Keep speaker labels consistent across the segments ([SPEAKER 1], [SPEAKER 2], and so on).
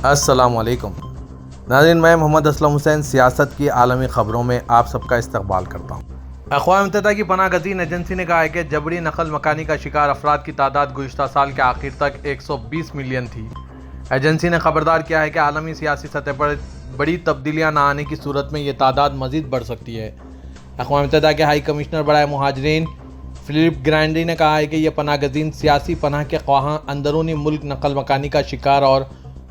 [SPEAKER 1] السلام علیکم ناظرین، میں محمد اسلم حسین سیاست کی عالمی خبروں میں آپ سب کا استقبال کرتا ہوں۔ اقوام متحدہ کی پناہ گزین ایجنسی نے کہا ہے کہ جبری نقل مکانی کا شکار افراد کی تعداد گزشتہ سال کے آخر تک 120 ملین تھی۔ ایجنسی نے خبردار کیا ہے کہ عالمی سیاسی سطح پر بڑی تبدیلیاں نہ آنے کی صورت میں یہ تعداد مزید بڑھ سکتی ہے۔ اقوام متحدہ کے ہائی کمشنر برائے مہاجرین فلپ گرینڈی نے کہا ہے کہ یہ پناہ گزین سیاسی پناہ کے خواہاں، اندرونی ملک نقل مکانی کا شکار اور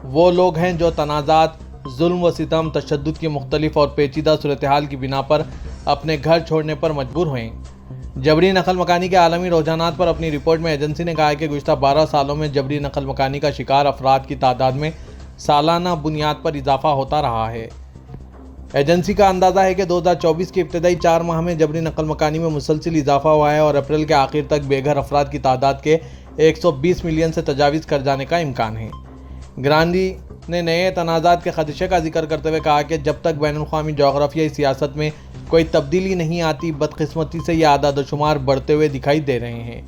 [SPEAKER 1] وہ لوگ ہیں جو تنازعات، ظلم و ستم، تشدد کی مختلف اور پیچیدہ صورتحال کی بنا پر اپنے گھر چھوڑنے پر مجبور ہوئے۔ جبری نقل مکانی کے عالمی رجحانات پر اپنی رپورٹ میں ایجنسی نے کہا ہے کہ گزشتہ 12 سالوں میں جبری نقل مکانی کا شکار افراد کی تعداد میں سالانہ بنیاد پر اضافہ ہوتا رہا ہے۔ ایجنسی کا اندازہ ہے کہ 2024 کے ابتدائی 4 ماہ میں جبری نقل مکانی میں مسلسل اضافہ ہوا ہے اور اپریل کے آخر تک بے گھر افراد کی تعداد کے 120 ملین سے تجاوز کر جانے کا امکان ہے۔ گرانڈی نے نئے تنازعات کے خدشے کا ذکر کرتے ہوئے کہا کہ جب تک بین الاقوامی جغرافیائی سیاست میں کوئی تبدیلی نہیں آتی، بدقسمتی سے یہ اعداد و شمار بڑھتے ہوئے دکھائی دے رہے ہیں۔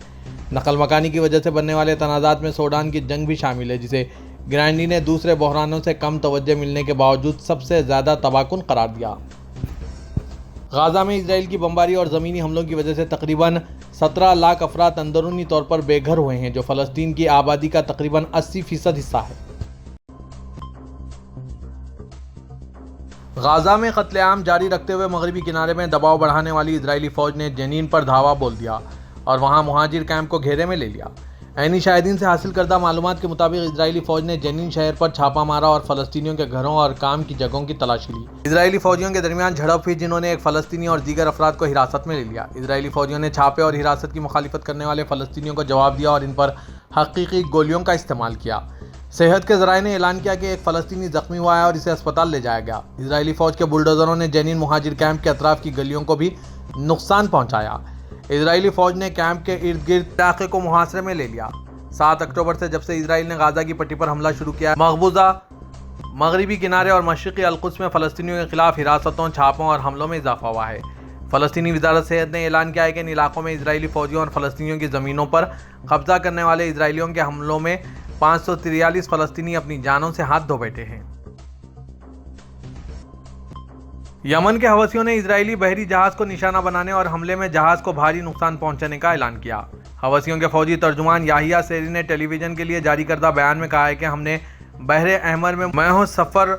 [SPEAKER 1] نقل مکانی کی وجہ سے بننے والے تنازعات میں سوڈان کی جنگ بھی شامل ہے، جسے گرانڈی نے دوسرے بحرانوں سے کم توجہ ملنے کے باوجود سب سے زیادہ تباہ کن قرار دیا۔ غزہ میں اسرائیل کی بمباری اور زمینی حملوں کی وجہ سے تقریباً 17 لاکھ افراد اندرونی طور پر بے گھر ہوئے ہیں، جو فلسطین کی آبادی کا تقریباً 80% حصہ ہے۔ غزہ میں قتل عام جاری رکھتے ہوئے مغربی کنارے میں دباؤ بڑھانے والی اسرائیلی فوج نے جنین پر دھاوا بول دیا اور وہاں مہاجر کیمپ کو گھیرے میں لے لیا۔ عینی شاہدین سے حاصل کردہ معلومات کے مطابق اسرائیلی فوج نے جنین شہر پر چھاپا مارا اور فلسطینیوں کے گھروں اور کام کی جگہوں کی تلاشی لی۔ اسرائیلی فوجیوں کے درمیان جھڑپ ہوئی، جنہوں نے ایک فلسطینی اور دیگر افراد کو حراست میں لے لیا۔ اسرائیلی فوجیوں نے چھاپے اور حراست کی مخالفت کرنے والے فلسطینیوں کو جواب دیا اور ان پر حقیقی گولیوں کا استعمال کیا۔ صحت کے ذرائع نے اعلان کیا کہ ایک فلسطینی زخمی ہوا ہے اور اسے اسپتال لے جایا گیا۔ اسرائیلی فوج کے بلڈوزروں نے جنین مہاجر کیمپ کے اطراف کی گلیوں کو بھی نقصان پہنچایا۔ اسرائیلی فوج نے کیمپ کے ارد گرد علاقے کو محاصرے میں لے لیا۔ 7 اکتوبر سے جب سے اسرائیل نے غزہ کی پٹی پر حملہ شروع کیا، مقبوضہ مغربی کنارے اور مشرقی القدس میں فلسطینیوں کے خلاف حراستوں، چھاپوں اور حملوں میں اضافہ ہوا ہے۔ فلسطینی وزارت صحت نے اعلان کیا ہے کہ ان علاقوں میں اسرائیلی فوجیوں اور فلسطینیوں کی زمینوں پر قبضہ کرنے والے اسرائیلیوں کے حملوں میں 543 فلسطینی اپنی جانوں سے ہاتھ دھو بیٹھے ہیں۔ یمن کے حوثیوں نے اسرائیلی بحری جہاز کو نشانہ بنانے اور حملے میں جہاز کو بھاری نقصان پہنچانے کا اعلان کیا۔ حوثیوں کے فوجی ترجمان یحییٰ سیری نے ٹیلی ویژن کے لیے جاری کردہ بیان میں کہا ہے کہ ہم نے بحر احمر میں محو سفر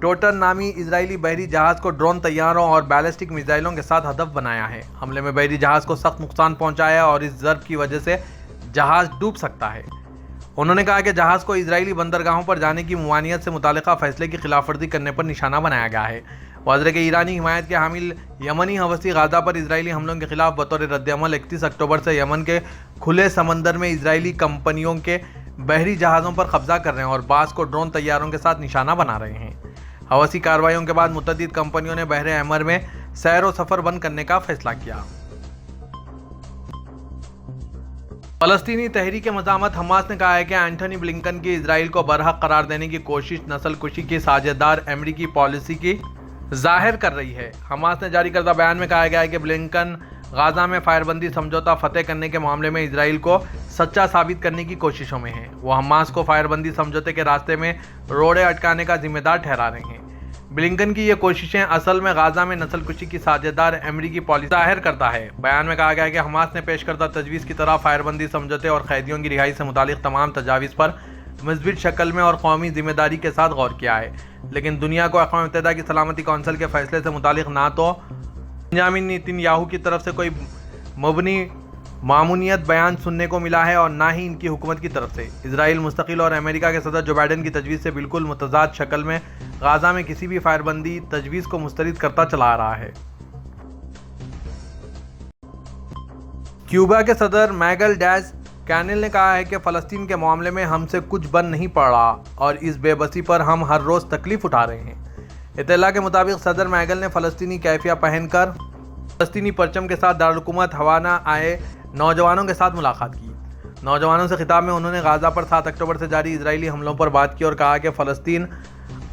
[SPEAKER 1] ٹوٹر نامی اسرائیلی بحری جہاز کو ڈرون طیاروں اور بیلسٹک میزائلوں کے ساتھ ہدف بنایا ہے۔ حملے میں بحری جہاز کو سخت نقصان پہنچا ہے اور اس ضرب کی وجہ سے جہاز ڈوب سکتا ہے۔ انہوں نے کہا کہ جہاز کو اسرائیلی بندرگاہوں پر جانے کی ممانعت سے متعلقہ فیصلے کی خلاف ورزی کرنے پر نشانہ بنایا گیا ہے۔ وہ حضرت کہ ایرانی حمایت کے حامل یمنی حوثی غزہ پر اسرائیلی حملوں کے خلاف بطور رد عمل 31 اکتوبر سے یمن کے کھلے سمندر میں اسرائیلی کمپنیوں کے بحری جہازوں پر قبضہ کر رہے ہیں اور بعض کو ڈرون طیاروں کے ساتھ نشانہ بنا رہے ہیں۔ حوثی کارروائیوں کے بعد متعدد کمپنیوں نے بحر احمر میں سیر و سفر بند کرنے کا فیصلہ کیا۔ فلسطینی تحریک مزاحمت حماس نے کہا ہے کہ اینٹھونی بلنکن کی اسرائیل کو برحق قرار دینے کی کوشش نسل کشی کی ساجدار امریکی پالیسی کی ظاہر کر رہی ہے۔ حماس نے جاری کردہ بیان میں کہا گیا ہے کہ بلنکن غزہ میں فائر بندی سمجھوتہ فتح کرنے کے معاملے میں اسرائیل کو سچا ثابت کرنے کی کوششوں میں ہیں۔ وہ حماس کو فائر بندی سمجھوتے کے راستے میں روڑے اٹکانے کا ذمہ دار ٹھہرا رہے ہیں۔ بلنکن کی یہ کوششیں اصل میں غزہ میں نسل کشی کی ساجدار امریکی پالیسی ظاہر کرتا ہے۔ بیان میں کہا گیا ہے کہ حماس نے پیش کردہ تجویز کی طرح فائر بندی سمجھوتے اور قیدیوں کی رہائی سے متعلق تمام تجاویز پر مثبت شکل میں اور قومی ذمہ داری کے ساتھ غور کیا ہے، لیکن دنیا کو اقوام متحدہ کی سلامتی کونسل کے فیصلے سے متعلق نہ تو بنیامین نیتن یاہو کی طرف سے کوئی مبنی معمونیت بیان سننے کو ملا ہے اور نہ ہی ان کی حکومت کی طرف سے۔ اسرائیل مستقل اور امریکہ کے صدر جو بائیڈن کی تجویز سے بالکل متضاد شکل میں غزہ میں کسی بھی فائر بندی تجویز کو مسترد کرتا چلا آ رہا ہے۔ کیوبا کے صدر میگل ڈیز کینل نے کہا ہے کہ فلسطین کے معاملے میں ہم سے کچھ بن نہیں پڑ رہا اور اس بے بسی پر ہم ہر روز تکلیف اٹھا رہے ہیں۔ اطلاع کے مطابق صدر میگل نے فلسطینی کیفیہ پہن کر فلسطینی پرچم کے ساتھ دارالحکومت ہوانہ آئے نوجوانوں کے ساتھ ملاقات کی۔ نوجوانوں سے خطاب میں انہوں نے غزہ پر 7 اکتوبر سے جاری اسرائیلی حملوں پر بات کی اور کہا کہ فلسطین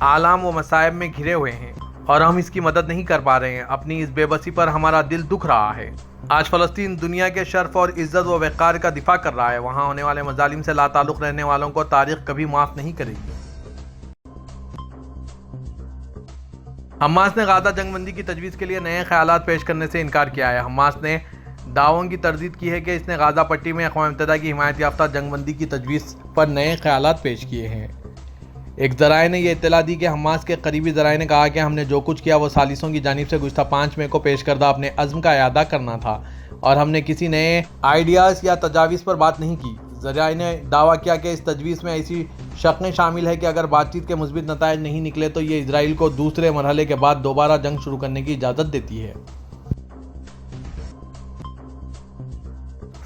[SPEAKER 1] آلام و مصائب میں گھرے ہوئے ہیں اور ہم اس کی مدد نہیں کر پا رہے ہیں۔ اپنی اس بے بسی پر ہمارا دل دکھ رہا ہے۔ آج فلسطین دنیا کے شرف اور عزت و وقار کا دفاع کر رہا ہے۔ وہاں ہونے والے مظالم سے لا تعلق رہنے والوں کو تاریخ کبھی معاف نہیں کرے گی۔ حماس نے غزہ جنگ بندی کی تجویز کے لیے نئے خیالات پیش کرنے سے انکار کیا ہے۔ حماس نے دعووں کی تردید کی ہے کہ اس نے غزہ پٹی میں اقوام متحدہ کی حمایت یافتہ جنگ بندی کی تجویز پر نئے خیالات پیش کیے ہیں۔ ایک ذرائع نے یہ اطلاع دی کہ حماس کے قریبی ذرائع نے کہا کہ ہم نے جو کچھ کیا وہ ثالثوں کی جانب سے گزشتہ 5 مئی کو پیش کردہ اپنے عزم کا اعادہ کرنا تھا اور ہم نے کسی نئے آئیڈیاز یا تجاویز پر بات نہیں کی۔ ذرائع نے دعویٰ کیا کہ اس تجویز میں ایسی شقیں شامل ہے کہ اگر بات چیت کے مثبت نتائج نہیں نکلے تو یہ اسرائیل کو دوسرے مرحلے کے بعد دوبارہ جنگ شروع کرنے کی اجازت دیتی ہے۔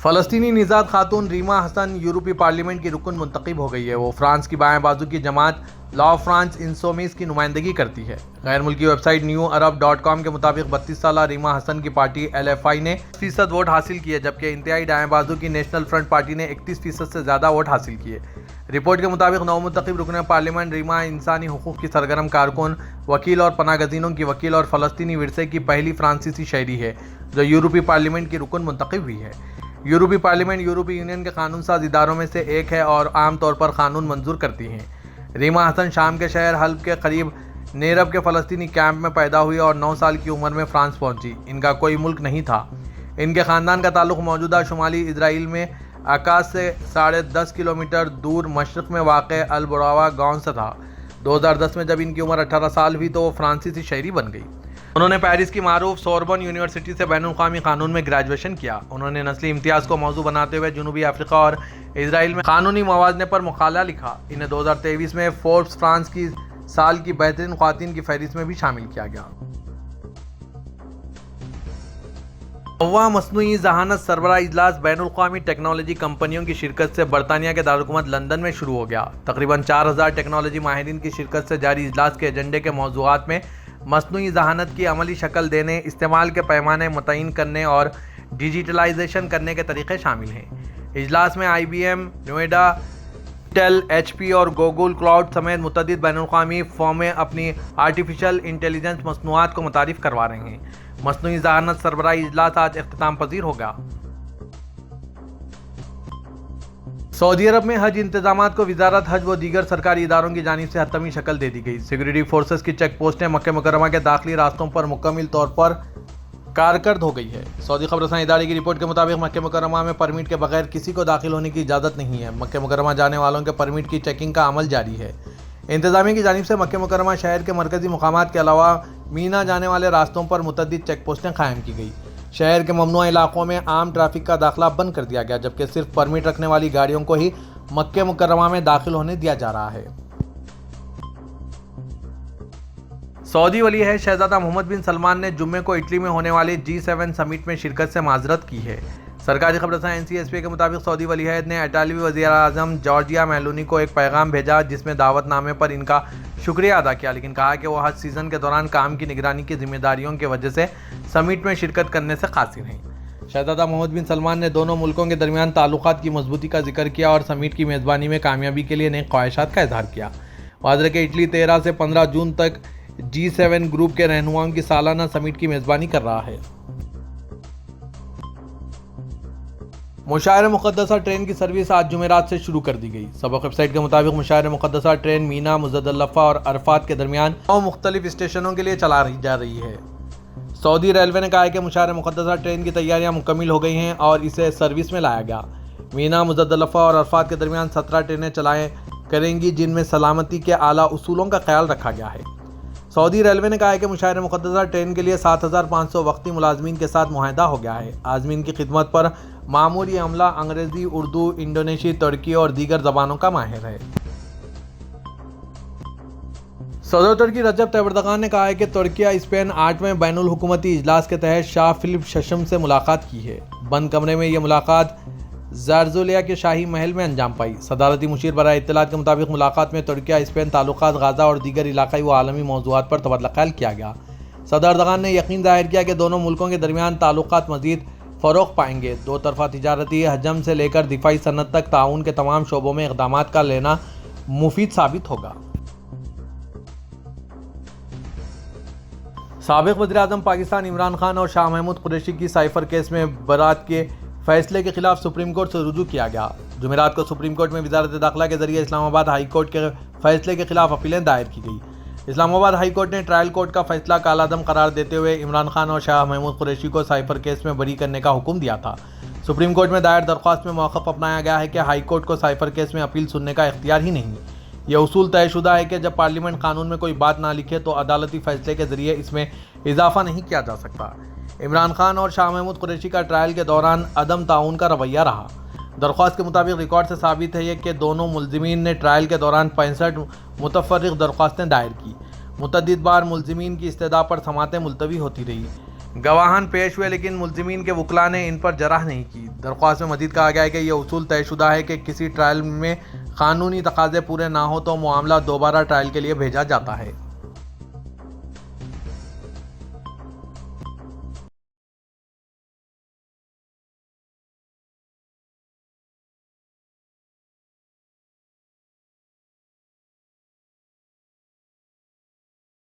[SPEAKER 1] فلسطینی نژاد خاتون ریما حسن یورپی پارلیمنٹ کی رکن منتخب ہو گئی ہے۔ وہ فرانس کی بائیں بازو کی جماعت لا فرانس انسومیس کی نمائندگی کرتی ہے۔ غیر ملکی ویب سائٹ newArab.com کے مطابق 32 سالہ ریما حسن کی پارٹی LFI نے 30% ووٹ حاصل کیے، جبکہ انتہائی دائیں بازو کی نیشنل فرنٹ پارٹی نے 31% سے زیادہ ووٹ حاصل کیے۔ رپورٹ کے مطابق نو منتخب رکن پارلیمنٹ ریما انسانی حقوق کی سرگرم کارکن، وکیل اور پناہ گزینوں کی وکیل اور فلسطینی ورثے کی پہلی فرانسیسی شہری ہے جو یورپی پارلیمنٹ کی رکن منتخب ہوئی ہے۔ یورپی پارلیمنٹ یورپی یونین کے قانون ساز اداروں میں سے ایک ہے اور عام طور پر قانون منظور کرتی ہیں۔ ریما حسن شام کے شہر حلب کے قریب نیرب کے فلسطینی کیمپ میں پیدا ہوئی اور 9 سال کی عمر میں فرانس پہنچی۔ ان کا کوئی ملک نہیں تھا۔ ان کے خاندان کا تعلق موجودہ شمالی اسرائیل میں عکاظ سے 10.5 کلومیٹر دور مشرق میں واقع البراوا گاؤں سے تھا۔ 2010 میں جب ان کی عمر 18 سال ہوئی تو وہ فرانسیسی شہری بن گئی۔ انہوں نے پیرس کی معروف سوربن یونیورسٹی سے بین الاقوامی قانون میں گریجویشن کیا۔ انہوں نے نسلی امتیاز کو موضوع بناتے ہوئے جنوبی افریقہ اور اسرائیل میں قانونی موازنے پر مقالہ لکھا۔ انہیں 2023 میں فوربس فرانس کی سال کی بہترین خواتین کی فہرست میں بھی شامل کیا گیا۔ نوواں مصنوعی ذہانت سربراہ اجلاس بین الاقوامی ٹیکنالوجی کمپنیوں کی شرکت سے برطانیہ کے دارالحکومت لندن میں شروع ہو گیا۔ تقریباً 4000 ٹیکنالوجی ماہرین کی شرکت سے جاری اجلاس کے ایجنڈے کے موضوعات میں مصنوعی ذہانت کی عملی شکل دینے، استعمال کے پیمانے متعین کرنے اور ڈیجیٹلائزیشن کرنے کے طریقے شامل ہیں۔ اجلاس میں IBM، نوئیڈا، انٹل، HP اور گوگل کلاؤڈ سمیت متعدد بین الاقوامی فرمیں اپنی آرٹیفیشل انٹیلیجنس مصنوعات کو متعارف کروا رہے ہیں۔ مصنوعی ذہانت سربراہی اجلاس آج اختتام پذیر ہوگا۔ سعودی عرب میں حج انتظامات کو وزارت حج و دیگر سرکاری اداروں کی جانب سے حتمی شکل دے دی گئی۔ سیکورٹی فورسز کی چیک پوسٹیں مکہ مکرمہ کے داخلی راستوں پر مکمل طور پر کارکرد ہو گئی ہے۔ سعودی خبر رساں ادارے کی رپورٹ کے مطابق مکہ مکرمہ میں پرمٹ کے بغیر کسی کو داخل ہونے کی اجازت نہیں ہے۔ مکہ مکرمہ جانے والوں کے پرمٹ کی چیکنگ کا عمل جاری ہے۔ انتظامیہ کی جانب سے مکہ مکرمہ شہر کے مرکزی مقامات کے علاوہ مینا جانے والے راستوں پر متعدد چیک پوسٹیں قائم کی گئی۔ شہر کے ممنوعہ علاقوں میں عام ٹریفک کا داخلہ بند کر دیا گیا، جبکہ صرف پرمٹ رکھنے والی گاڑیوں کو ہی مکہ مکرمہ میں داخل ہونے دیا جا رہا ہے۔ سعودی ولی عہد شہزادہ محمد بن سلمان نے جمعے کو اٹلی میں ہونے والے G7 سمٹ میں شرکت سے معذرت کی ہے۔ سرکاری خبر رساں NCSP کے مطابق سعودی ولی عہد نے اٹالوی وزیر اعظم جارجیا میلونی کو ایک پیغام بھیجا جس میں دعوت نامے پر ان کا شکریہ ادا کیا، لیکن کہا کہ وہ حج سیزن کے دوران کام کی نگرانی کی ذمہ داریوں کی وجہ سے سمٹ میں شرکت کرنے سے قاصر ہیں۔ شہزادہ محمد بن سلمان نے دونوں ملکوں کے درمیان تعلقات کی مضبوطی کا ذکر کیا اور سمٹ کی میزبانی میں کامیابی کے لیے نیک خواہشات کا اظہار کیا۔ واضح کہ اٹلی 13 سے 15 جون تک G7 گروپ کے رہنماؤں کی سالانہ سمٹ کی میزبانی کر رہا ہے۔ مشاعر مقدسہ ٹرین کی سروس آج جمعرات سے شروع کر دی گئی۔ سبق ویب سائٹ کے مطابق مشاعر مقدسہ ٹرین مینا، مزدلفہ اور عرفات کے درمیان 9 مختلف اسٹیشنوں کے لیے چلائی جا رہی ہے۔ سعودی ریلوے نے کہا ہے کہ مشاعر مقدسہ ٹرین کی تیاریاں مکمل ہو گئی ہیں اور اسے سروس میں لایا گیا۔ مینا، مزدلفہ اور عرفات کے درمیان 17 ٹرینیں چلائیں کریں گی جن میں سلامتی کے اعلیٰ اصولوں کا خیال رکھا گیا ہے۔ سعودی ریلوے نے کہا ہے کہ مشاعر مقدسہ ٹرین کے لیے 7500 وقتی ملازمین کے ساتھ معاہدہ ہو گیا ہے۔ عازمین کی خدمت پر معمولی عملہ انگریزی، اردو، انڈونیشی، ترکی اور دیگر زبانوں کا ماہر ہے۔ صدر ترکی رجب طیب اردوغان نے کہا ہے کہ ترکی اسپین 8ویں بین الحکومتی اجلاس کے تحت شاہ فلپ ششم سے ملاقات کی ہے۔ بند کمرے میں یہ ملاقات زارزولیا کے شاہی محل میں انجام پائی۔ صدارتی مشیر برائے اطلاعات کے مطابق ملاقات میں ترکی اسپین تعلقات، غزہ اور دیگر علاقائی و عالمی موضوعات پر تبادلہ خیال کیا گیا۔ صدر اردوغان نے یقین ظاہر کیا کہ دونوں ملکوں کے درمیان تعلقات مزید فروغ پائیں گے۔ دو طرفہ تجارتی حجم سے لے کر دفاعی صنعت تک تعاون کے تمام شعبوں میں اقدامات کا لینا مفید ثابت ہوگا۔ سابق وزیر اعظم پاکستان عمران خان اور شاہ محمود قریشی کی سائفر کیس میں برات کے فیصلے کے خلاف سپریم کورٹ سے رجوع کیا گیا۔ جمعرات کو سپریم کورٹ میں وزارت داخلہ کے ذریعے اسلام آباد ہائی کورٹ کے فیصلے کے خلاف اپیلیں دائر کی گئی۔ اسلام آباد ہائی کورٹ نے ٹرائل کورٹ کا فیصلہ کالعدم قرار دیتے ہوئے عمران خان اور شاہ محمود قریشی کو سائفر کیس میں بری کرنے کا حکم دیا تھا۔ سپریم کورٹ میں دائر درخواست میں موقف اپنایا گیا ہے کہ ہائی کورٹ کو سائفر کیس میں اپیل سننے کا اختیار ہی نہیں۔ یہ اصول طے شدہ ہے کہ جب پارلیمنٹ قانون میں کوئی بات نہ لکھے تو عدالتی فیصلے کے ذریعے اس میں اضافہ نہیں کیا جا سکتا۔ عمران خان اور شاہ محمود قریشی کا ٹرائل کے دوران عدم تعاون کا رویہ رہا۔ درخواست کے مطابق ریکارڈ سے ثابت ہے کہ دونوں ملزمین نے ٹرائل کے دوران 65 متفرق درخواستیں دائر کی۔ متعدد بار ملزمین کی استدعا پر سماعتیں ملتوی ہوتی رہی۔ گواہان پیش ہوئے لیکن ملزمین کے وکلاء نے ان پر جرح نہیں کی۔ درخواست میں مزید کہا گیا ہے کہ یہ اصول طے شدہ ہے کہ کسی ٹرائل میں قانونی تقاضے پورے نہ ہوں تو معاملہ دوبارہ ٹرائل کے لیے بھیجا جاتا ہے۔